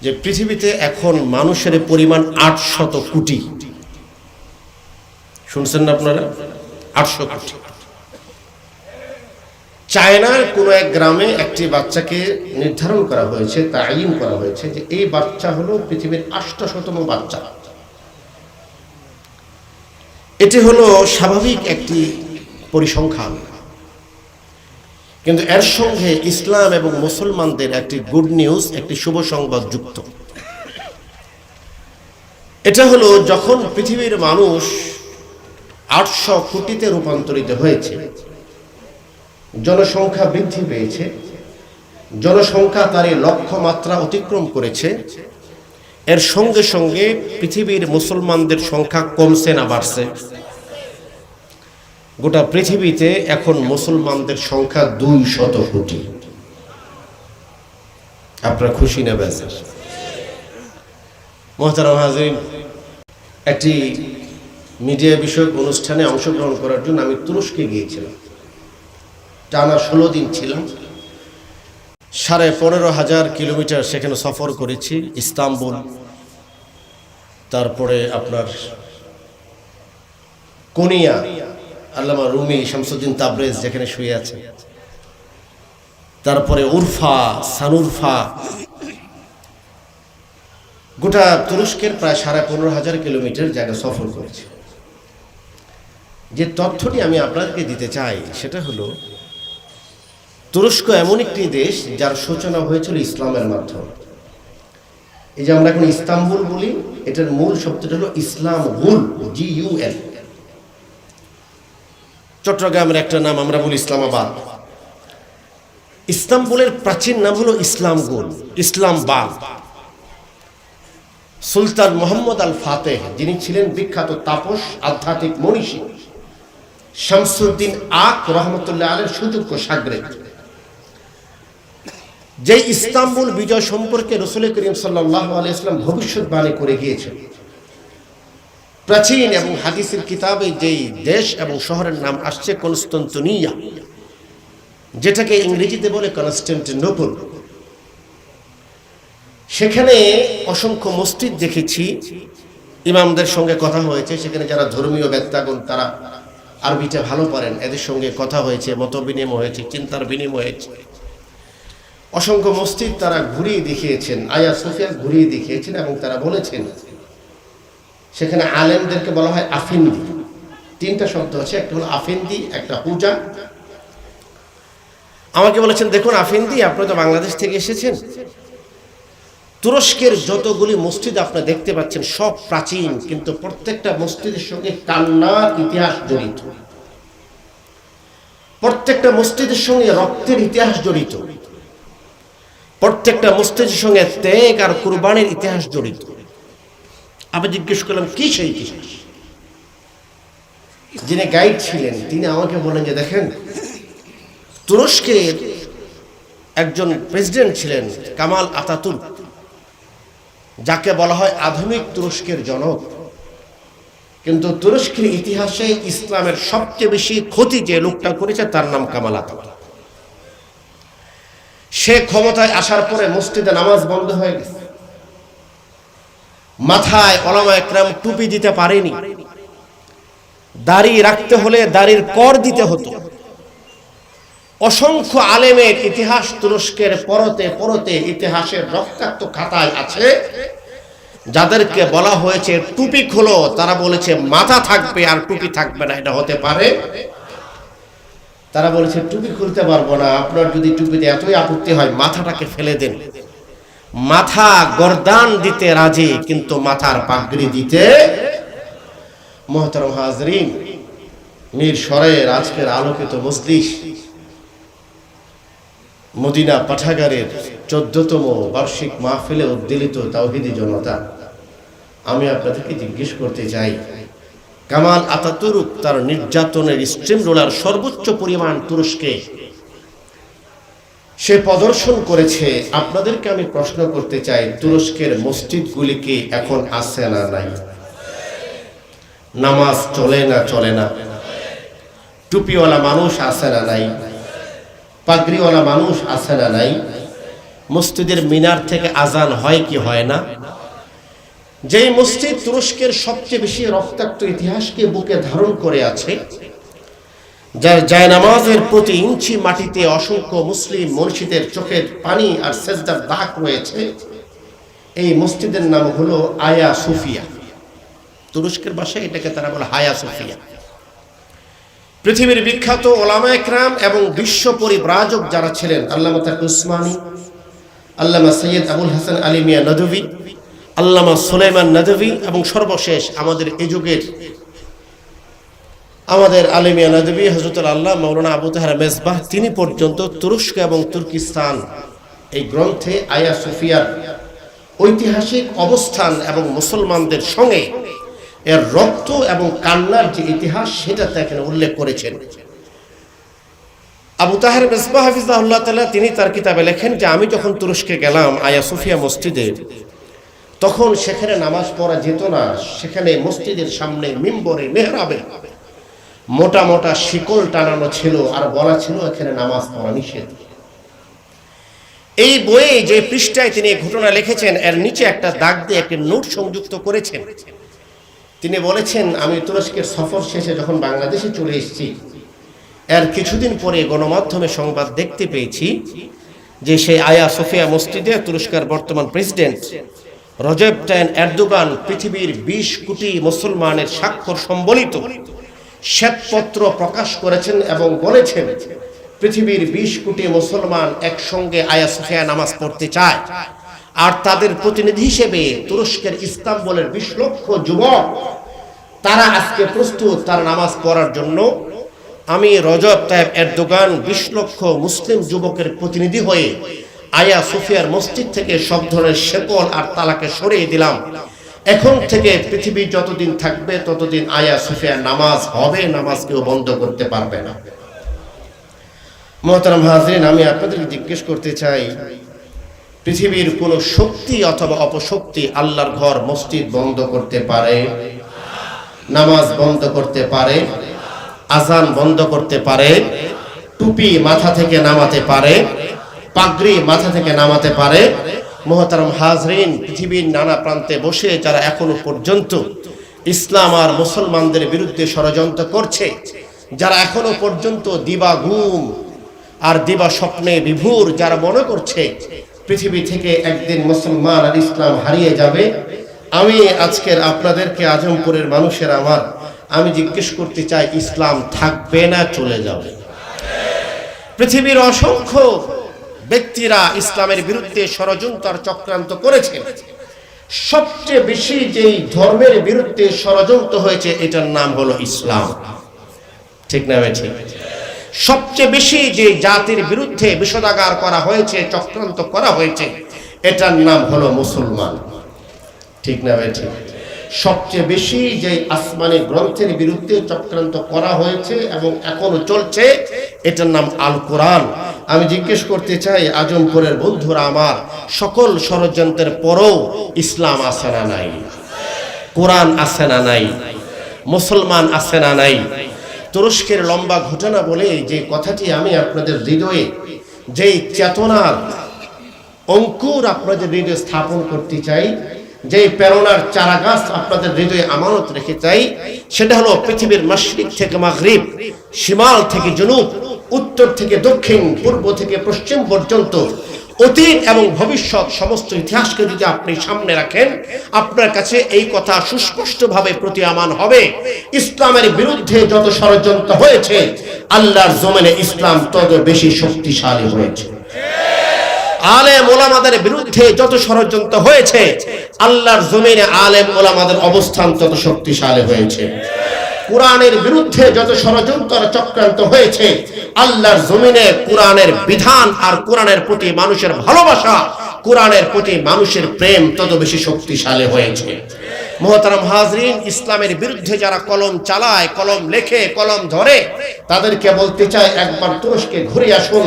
যে পৃথিবীতে এখন মানুষের পরিমাণ 800 কোটি। শুনছেন না আপনারা? 800 কোটি। চায়নার কোন এক গ্রামে একটি বাচ্চাকে নির্ধারণ করা হয়েছে, তাইন করা হয়েছে যে এই বাচ্চা হলো পৃথিবীর 800তম বাচ্চা। এটি হলো স্বাভাবিক একটি পরিসংখ্যান, কিন্তু এর সঙ্গে ইসলাম এবং মুসলমানদের একটি গুড নিউজ, একটি শুভ সংবাদ যুক্ত। এটা হলো যখন পৃথিবীর মানুষ 800 কোটিতে রূপান্তরিত হয়েছে, জনসংখ্যা বৃদ্ধি পেয়েছে, জনসংখ্যা তার লক্ষ্যমাত্রা অতিক্রম করেছে, এর সঙ্গে সঙ্গে পৃথিবীর মুসলমানদের সংখ্যা কমছে না বাড়ছে? গোটা পৃথিবীতে এখন মুসলমানদের সংখ্যা 200 কোটি। আপনারা খুশি না বেজার? মুহতারাম হাজিরিন, একটি মিডিয়া বিষয়ক অনুষ্ঠানে অংশগ্রহণ করার জন্য আমি তুরস্কে গিয়েছিলাম। টানা 16 দিন ছিলাম। 15,500 কিলোমিটার সেখানে সফর করেছি। ইস্তাম্বুল, তারপরে আপনার কোনিয়া, আল্লামা রুমি, শামসুদ্দিন তাবরেজ যেখানে শুয়ে আছে, তারপরে উরফা, সানুরফা, গোটা তুরস্কের প্রায় 15,500 কিলোমিটার জায়গা সফর করেছে। যে তথ্যটি আমি আপনাদেরকে দিতে চাই সেটা হলো, তুরস্ক এমন একটি দেশ যার সূচনা হয়েছিল ইসলামের মাধ্যমে। এই যে আমরা এখন ইস্তাম্বুল বলি, এটার মূল শব্দটা হলো ইসলাম গুল, GUL। চট্টগ্রামের একটা নাম আমরা বলি ইসলামাবাদ। ইস্তাম্বুলের প্রাচীন নাম হলো ইসলামগুল, ইসলামবাদ। সুলতান মোহাম্মদ আল ফাতেহ, যিনি ছিলেন বিখ্যাত তাপস, আধ্যাত্মিক মনীষী, শামসুদ্দিন আক রহমতুল্লাহ আলাইহির সুযোগ্য শাগরেদ, যে ইস্তাম্বুল বিজয় সম্পর্কে রাসূল করিম সাল্লাল্লাহু আলাইহি ওয়াসাল্লাম ভবিষ্যৎবাণী করে গিয়েছেন। প্রাচীন এবং হাদিসের কিতাবে যেই দেশ এবং শহরের নাম আসছে কনস্টান্টিনিয়া, যেটাকে ইংরেজিতে বলে কনস্টান্টিনোপল। সেখানে অসংখ্য মসজিদ দেখেছি, ইমামদের সঙ্গে কথা হয়েছে। সেখানে যারা ধর্মীয় ব্যক্তাগণ, তারা আরবিটা ভালো পারেন, এদের সঙ্গে কথা হয়েছে, মত বিনিময় হয়েছে, চিন্তার বিনিময় হয়েছে। অসংখ্য মসজিদ তারা ঘুরিয়ে দেখিয়েছেন, আয়া সোফিয়া ঘুরিয়ে দেখিয়েছেন, এবং তারা বলেছেন সেখানে আলেমদেরকে বলা হয় আফিন্দি। 3টা শব্দ আছে, একটা হলো আফিন্দি, একটা হুজা। আমাকে বলেছেন, দেখুন আফিন্দি, আপনি তো বাংলাদেশ থেকে এসেছেন, তুরস্কের যতগুলি মসজিদ আপনি দেখতে পাচ্ছেন সব প্রাচীন, কিন্তু প্রত্যেকটা মসজিদের সঙ্গে কান্নার ইতিহাস জড়িত, প্রত্যেকটা মসজিদের সঙ্গে রক্তের ইতিহাস জড়িত, প্রত্যেকটা মসজিদের সঙ্গে ত্যাগ আর কুরবানির ইতিহাস জড়িত। আমি জিজ্ঞেস করলাম কি সেই ইতিহাস? যিনি গাইড ছিলেন তিনি আমাকে বলেন যে দেখেন, তুরস্কের একজন প্রেসিডেন্ট ছিলেন কামাল আতাতুর্ক, যাকে বলা হয় আধুনিক তুরস্কের জনক, কিন্তু তুরস্কের ইতিহাসে ইসলামের সবচেয়ে বেশি ক্ষতি যে লোকটা করেছে তার নাম কামাল আতাতুর্ক। সে ক্ষমতায় আসার পরে মসজিদে নামাজ বন্ধ হয়ে গেছে, মাথায় ওলামা একরাম টুপি দিতে পারেনি, দাড়ি রাখতে হলে দাড়ির কর দিতে হতো। অসংখ্য আলেমের ইতিহাস তুরস্কের পরতে পরতে ইতিহাসের রক্তাক্ত খাতায় আছে, যাদেরকে বলা হয়েছে টুপি খোলো, তারা বলেছে মাথা থাকবে আর টুপি থাকবে না, এটা হতে পারে? তারা বলেছে টুপি খুলতে পারবো না, আপনার যদি টুপিতে এতই আপত্তি হয় মাথাটাকে ফেলে দেন। মাথা গর্দান দিতে রাজি, কিন্তু মাথার পাগড়ি দিতে। মুহতারাম হাজরিন, মীর শরের আজকের আলোকিত মজলিস, মদিনা পাঠাগারের 14তম বার্ষিক মাহফিলে উদ্দীলিত তাওহীদি জনতা, আমি আপনাদেরকে জিজ্ঞেস করতে চাই, কামাল আতাতুর্ক তার নির্যাতনের স্ট্রিম রোলার সর্বোচ্চ পরিমাণ তুরস্কে সে প্রদর্শন করেছে। আপনাদেরকে আমি প্রশ্ন করতে চাই, তুরস্কের মসজিদগুলি কি এখন আছে না নাই? নামাজ চলে না চলে না? টুপিওয়ালা মানুষ আছে না নাই? পাগড়িওয়ালা মানুষ আছে না নাই? মসজিদের মিনার থেকে আজান হয় কি হয় না? যেই মসজিদ তুরস্কের সবচেয়ে বেশি রক্তাক্ত ইতিহাসকে বুকে ধারণ করে আছে, যার জায়নামাজের প্রতি ইঞ্চি মাটিতে অসংখ্য মুসলিম মুর্শিদের চোখের পানি আর সেজদার দাগ রয়েছে, এই মসজিদের নাম হলো আয়া সোফিয়া। তুরস্কের ভাষায় এটাকে তারা বলে হায়া সোফিয়া। পৃথিবীর বিখ্যাত ওলামা একরাম এবং বিশ্ব পরিব্রাজক যারা ছিলেন, আল্লামা তাকি উসমানী, আল্লামা সৈয়দ আবুল হাসান আলী মিয়া নদভী, আল্লামা সুলাইমান নদভী এবং সর্বশেষ আমাদের এই যুগের আমাদের আলিমিয়া নদভী হযরতুল আল্লাহ মাওলানা আবু তাহের মেজবাহ, তিনি পর্যন্ত তুরস্ক এবং তুর্কিস্তান এই গ্রন্থে আয়া সোফিয়ার ঐতিহাসিক অবস্থান এবং মুসলমানদের সঙ্গে এর রক্ত এবং কান্নার যে ইতিহাস সেটা এখানে উল্লেখ করেছেন। আবু তাহের মেজবাহ হাফিজাহুল্লাহ তাআলা তিনি তার কিতাবে লেখেন যে আমি যখন তুরস্কে গেলাম আয়া সোফিয়া মসজিদে, তখন সেখানে নামাজ পড়া যেত না। সেখানে মসজিদের সামনে মিম্বরে মেহরাবে মোটা মোটা শিকল টানানো ছিল আর বলা ছিল এখানে নামাজ পড়া নিষেধ। এই বইয়ে যে পৃষ্ঠায় তিনি ঘটনা লিখেছেন এর নিচে একটা দাগ দিয়ে একটা নোট সংযুক্ত করেছেন। তিনি বলেছেন, আমি তুরস্কের সফর শেষে যখন বাংলাদেশে চলে এসেছি, এর কিছুদিন পরে গণমাধ্যমে সংবাদ দেখতে পেয়েছি যে সেই আয়া সোফিয়া মসজিদে তুরস্কের বর্তমান প্রেসিডেন্ট রজব তাইয়িপ এরদোগান পৃথিবীর 20 কোটি মুসলমানের স্বাক্ষর সম্বলিত শ্বেতপত্র প্রকাশ করেছেন এবং বলেছেন পৃথিবীর 20 কোটি মুসলমান একসঙ্গে আয়া সোফিয়া নামাজ পড়তে চায়, আর তাদের প্রতিনিধি হিসেবে তুরস্কের ইস্তাম্বুলের 20 লক্ষ যুবক তারা আজকে প্রস্তুত তার নামাজ পড়ার জন্য। আমি রজব তাইয়িপ এরদোগান 20 লক্ষ মুসলিম যুবকের প্রতিনিধি হয়ে আয়া সোফিয়ার মসজিদ থেকে সব ধরনের শেকল আর তালাকে সরিয়ে দিলাম। এখন থেকে পৃথিবী যতদিন থাকবে ততদিন আয়া সোফিয়ার নামাজ হবে, নামাজ কেউ বন্ধ করতে পারবে না। মুহতারাম হাজরিন, আমি আপনাদেরকে জিজ্ঞেস করতে চাই, পৃথিবীর কোন শক্তি অথবা অপশক্তি আল্লাহর ঘর মসজিদ বন্ধ করতে পারে? নামাজ বন্ধ করতে পারে? আজান বন্ধ করতে পারে? টুপি মাথা থেকে নামাতে পারে? পাগড়ি মাথা থেকে নামাতে পারে? মুহতারাম হাজরিন, পৃথিবীর নানা প্রান্তে বসে যারা এখনো পর্যন্ত ইসলাম আর মুসলমানদের বিরুদ্ধে ষড়যন্ত্র করছে, যারা এখনো পর্যন্ত দিবা ঘুম আর দিবা স্বপ্নে বিভোর, যারা মনে করছে পৃথিবী থেকে একদিন মুসলমান আর ইসলাম হারিয়ে যাবে, আমি আজকের আপনাদেরকে আজমপুরের মানুষের আমি জিজ্ঞেস করতে চাই, ইসলাম থাকবে না চলে যাবে? পৃথিবীর অসংখ্য ব্যক্তিরা ইসলামের বিরুদ্ধে ষড়যন্ত্র আর চক্রান্ত করেছে। সবচেয়ে বেশি যেই ধর্মের বিরুদ্ধে ষড়যন্ত্র হয়েছে এটার নাম হলো ইসলাম, ঠিক না? ঠিক। সবচেয়ে বেশি যে জাতির বিরুদ্ধে বিষোদাগার করা হয়েছে, চক্রান্ত করা হয়েছে, এটার নাম হলো মুসলমান, ঠিক না? ঠিক। সবচেয়ে বেশি যে আসমানি গ্রন্থের বিরুদ্ধে চক্রান্ত করা হয়েছে এবং এখনো চলছে, এটার নাম আল কোরআন। আমি জিজ্ঞেস করতে চাই, আজমপুরের বন্ধুরা আমার, সকল ষড়যন্ত্রের পরেও ইসলাম আছে না নাই? কোরআন আছে না নাই? মুসলমান আছে না নাই? তুরস্কের লম্বা ঘটনা বলে যে কথাটি আমি আপনাদের হৃদয়ে, যেই চেতনার অঙ্কুর আপনাদের হৃদয়ে স্থাপন করতে চাই, যেই প্রেরণার চারাগাছ আপনাদের হৃদয়ে আমানত রেখে চাই, সেটা হলো পৃথিবীর মাশরিক থেকে মাগরিব, শিমাল থেকে জুনুব, উত্তর থেকে দক্ষিণ, পূর্ব থেকে পশ্চিম পর্যন্ত অতীত এবং ভবিষ্যৎ সমস্ত ইতিহাসকে যদি আপনি সামনে রাখেন, আপনার কাছে এই কথা সুস্পষ্টভাবে প্রতীয়মান হবে, ইসলামের বিরুদ্ধে যত ষড়যন্ত্র হয়েছে, আল্লাহর জমিনে ইসলাম তত বেশি শক্তিশালী হয়েছে। আলেম ওলামাদের বিরুদ্ধে যত ষড়যন্ত্র হয়েছে, আল্লাহর জমিনে আলেম ওলামাদের অবস্থান তত শক্তিশালী হয়েছে। কোরআনের বিরুদ্ধে যত ষড়যন্ত্র চক্রান্ত হয়েছে, আল্লাহর জমিনে কোরআনের বিধান আর কোরআনের প্রতি মানুষের ভালোবাসা, কোরআনের প্রতি মানুষের প্রেম তত বেশি শক্তিশালী হয়েছে। মুহতারাম হাজরিন, ইসলামের বিরুদ্ধে যারা কলম চালায়, কলম লেখে, কলম ধরে, তাদেরকে বলতে চাই, একবার তুরস্কে ঘুরে আসুন।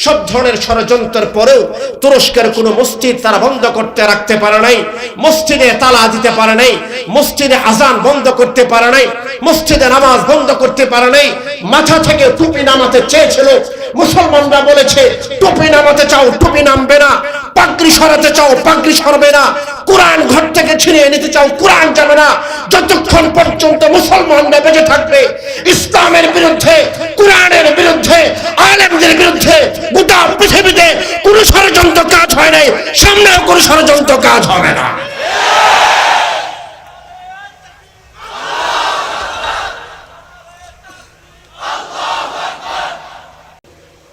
সব ধরনের ষড়যন্ত্রের পরেও তুরস্কের কোনো মসজিদ তারা বন্ধ করতে রাখতে পারে নাই, মসজিদে তালা দিতে পারে নাই, মসজিদে আজান বন্ধ করতে পারে নাই, মসজিদে নামাজ বন্ধ করতে পারে নাই। মাথা থেকে টুপি নামাতে চেয়েছিল, মুসলমানরা বলেছে টুপি নামাতে চাও, টুপি নামবে না। পাগড়ি সরাতে চাও, পাগড়ি সরবে না। কোরআন ঘর থেকে ছিনিয়ে নিতে চাও, কোরআন যাবে না। যতক্ষণ পর্যন্ত মুসলমানরা বেঁচে থাকবে, ইসলামের বিরুদ্ধে, কোরআনের বিরুদ্ধে, আলেমদের বিরুদ্ধে গোটা পৃথিবীতে কোনো ষড়যন্ত্র কাজ হয় নাই, সামনেও কোনো ষড়যন্ত্র কাজ হবে না।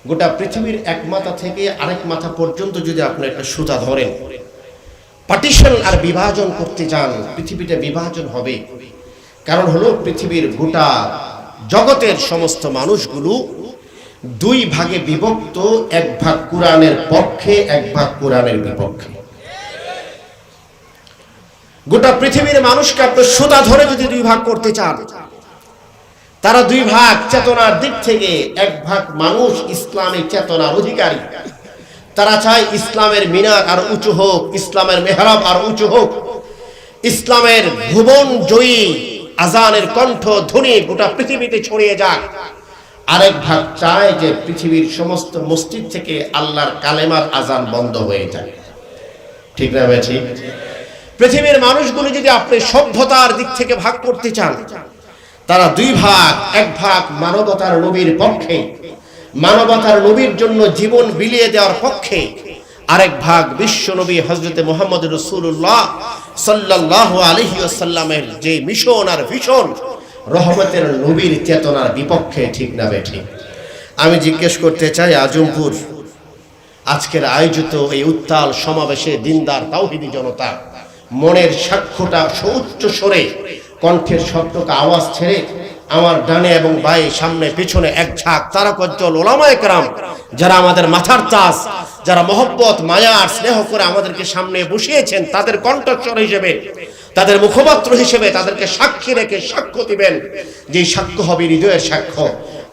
গোটা পৃথিবীর এক মাথা থেকে আরেক মাথা পর্যন্ত যদি আপনি একটা সুতা ধরেন, পার্টিশন আর বিভাজন করতে চান, পৃথিবীটা বিভাজন হবে। কারণ হলো পৃথিবীর গোটা জগতের সমস্ত মানুষগুলো দুই ভাগে বিভক্ত, এক ভাগ কোরআনের পক্ষে, এক ভাগ কোরআনের বিপক্ষে। গোটা পৃথিবীর মানুষকে আপনি সুতা ধরে যদি দুই ভাগ করতে চান, তারা দুই ভাগ চেতনার দিক থেকে। এক ভাগ মানুষ ইসলামী চেতনার অধিকারী, তারা চায় ইসলামের মিনার আর উঁচু হোক, ইসলামের মেহরাব আর উঁচু হোক, ইসলামের ভুবন জয়ী আজানের কণ্ঠ ধ্বনি গোটা পৃথিবীতে ছড়িয়ে যাক। আরেক ভাগ চায় যে পৃথিবীর সমস্ত মসজিদ থেকে আল্লাহর কালেমার আজান বন্ধ হয়ে যায়। ঠিক না ভাই? ঠিক। পৃথিবীর মানুষগুলো যদি আপনি সভ্যতার দিক থেকে ভাগ করতে চান, তারা দুই ভাগ। এক ভাগ মানবতার নবীর পক্ষে, মানবতার নবীর জন্য জীবন বিলিয়ে দেওয়ার পক্ষে। আরেক ভাগ বিশ্ব নবী হযরত মুহাম্মদ রাসূলুল্লাহ সাল্লাল্লাহু আলাইহি ওয়াসাল্লামের যে মিশন আর ভিশন, রহমতের নবীর চেতনার বিপক্ষে। ঠিক না বে ঠিক? আমি জিজ্ঞেস করতে চাই, আজমপুর আজকের আয়োজিত এই উত্তাল সমাবেশে দিনদার তাওহীদি জনতা মনের সাক্ষ্যটা সুউচ্চ স্বরে, কণ্ঠের শব্দকে আওয়াজ ছেড়ে আমার ডানে এবং বায়ে, সামনে পিছনে এক ঝাঁক তারকজ্জ্বল ওলামায়ে কেরাম, যারা আমাদের মাথার তাজ, যারা মহব্বত মায়া আর স্নেহ করে আমাদেরকে সামনে বসিয়েছেন, তাদের কণ্ঠস্বর হিসেবে, তাদের মুখপাত্র হিসেবে তাদেরকে সাক্ষী রেখে সাক্ষ্য দিবেন, যে সাক্ষ্য হবে হৃদয়ের সাক্ষ্য।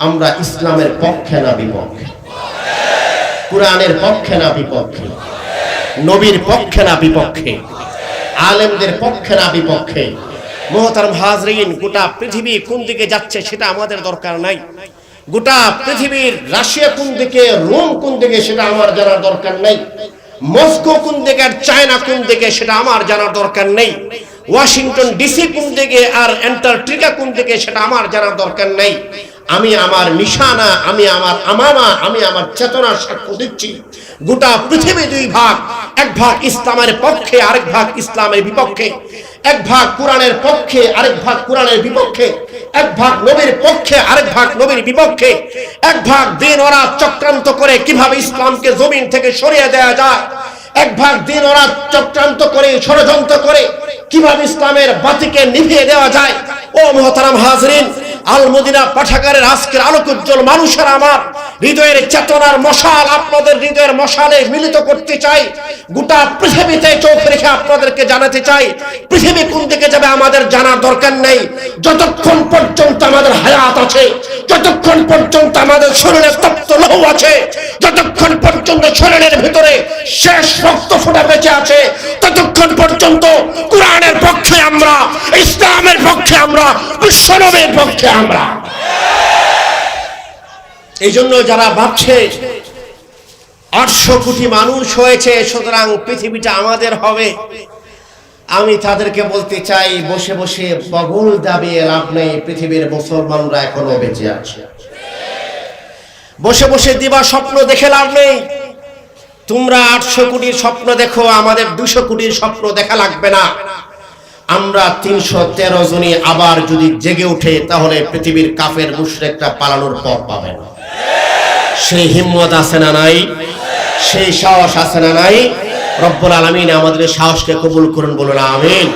আমরা ইসলামের পক্ষে না বিপক্ষে, কোরআনের পক্ষে না বিপক্ষে, নবীর পক্ষে না বিপক্ষে, আলেমদের পক্ষে না বিপক্ষে। মুহতারাম হাজরিন, গোটা পৃথিবী কোন দিকে যাচ্ছে সেটা আমাদের দরকার নাই। গোটা পৃথিবীর রাশিয়া কোন দিকে, রোম কোন দিকে সেটা আমার জানার দরকার নেই। মস্কো কোন দিকে আর চায়না কোন দিকে সেটা আমার জানার দরকার নেই। ওয়াশিংটন ডিসি কোন দিকে আর অ্যান্টার্কটিকা কোন দিকে সেটা আমার জানার দরকার নেই। আমি আমার নিশানা, আমি আমার আমামা, আমি আমার চেতনার সাক্ষ্য দিচ্ছি। গোটা পৃথিবী দুই ভাগ, এক ভাগ ইসলামের পক্ষে, আরেক ভাগ ইসলামের বিপক্ষে। এক ভাগ কোরআনের পক্ষে, আরেক ভাগ কোরআনের বিপক্ষে। এক ভাগ নবীর পক্ষে, আরেক ভাগ নবীর বিপক্ষে। এক ভাগ দিন ওরা চক্রান্ত করে কিভাবে ইসলামকে জমিন থেকে সরিয়ে দেওয়া যায়। এক ভাগ দিন ওরা চক্রান্ত করে, ষড়যন্ত্র করে কিভাবে ইসলামের বাতিকে নিভিয়ে দেওয়া যায়। ও মুহতারাম হাজরিন, আল মদিনা পাঠাগারের আজকের আলোকোজ্জ্বল মানুষেরা, আমার হৃদয়ের চেতনার মশাল আপনাদের হৃদয়ের মশালে মিলিত করতে চাই। গোটা পৃথিবীতে চোখ রেখে আপনাদেরকে জানাতে চাই, পৃথিবী কোন দিকে যাবে আমাদের জানার দরকার নেই। যতক্ষণ পর্যন্ত আমাদের হায়াত আছে, যতক্ষণ পর্যন্ত আমাদের শরীরে তপ্ত লৌহ আছে, যতক্ষণ পর্যন্ত শরীরের ভিতরে শেষ রক্ত ফোঁটা বেঁচে আছে, ততক্ষণ পর্যন্ত কোরআনের পক্ষে আমরা, ইসলামের পক্ষে আমরা, বিশ্বনবীর পক্ষে আমরা। এই জন্য যারা ভাবছে 800 কোটি মানুষ হয়েছে সুতরাং পৃথিবীটা আমাদের হবে, আমি তাদেরকে বলতে চাই, বসে বসে বগল দাবিয়ে লাভ নেই। পৃথিবীর মুসলমানরা এখনো বেঁচে আছে। বসে বসে দিবা স্বপ্ন দেখে লাভ নেই। তোমরা 800 কোটির স্বপ্ন দেখো, আমাদের 200 কোটির স্বপ্ন দেখা লাগবে না। আমরা 313 জনই আবার যদি জেগে উঠে, তাহলে পৃথিবীর কাফের মুশরিকরা পালানোর পথ পাবে না। সেই হিম্মত আছে না নাই? সেই সাহস আছে না নাই? রব্বুল আলামিন আমাদের সাহসকে কবুল করুন, বলুন আমিন।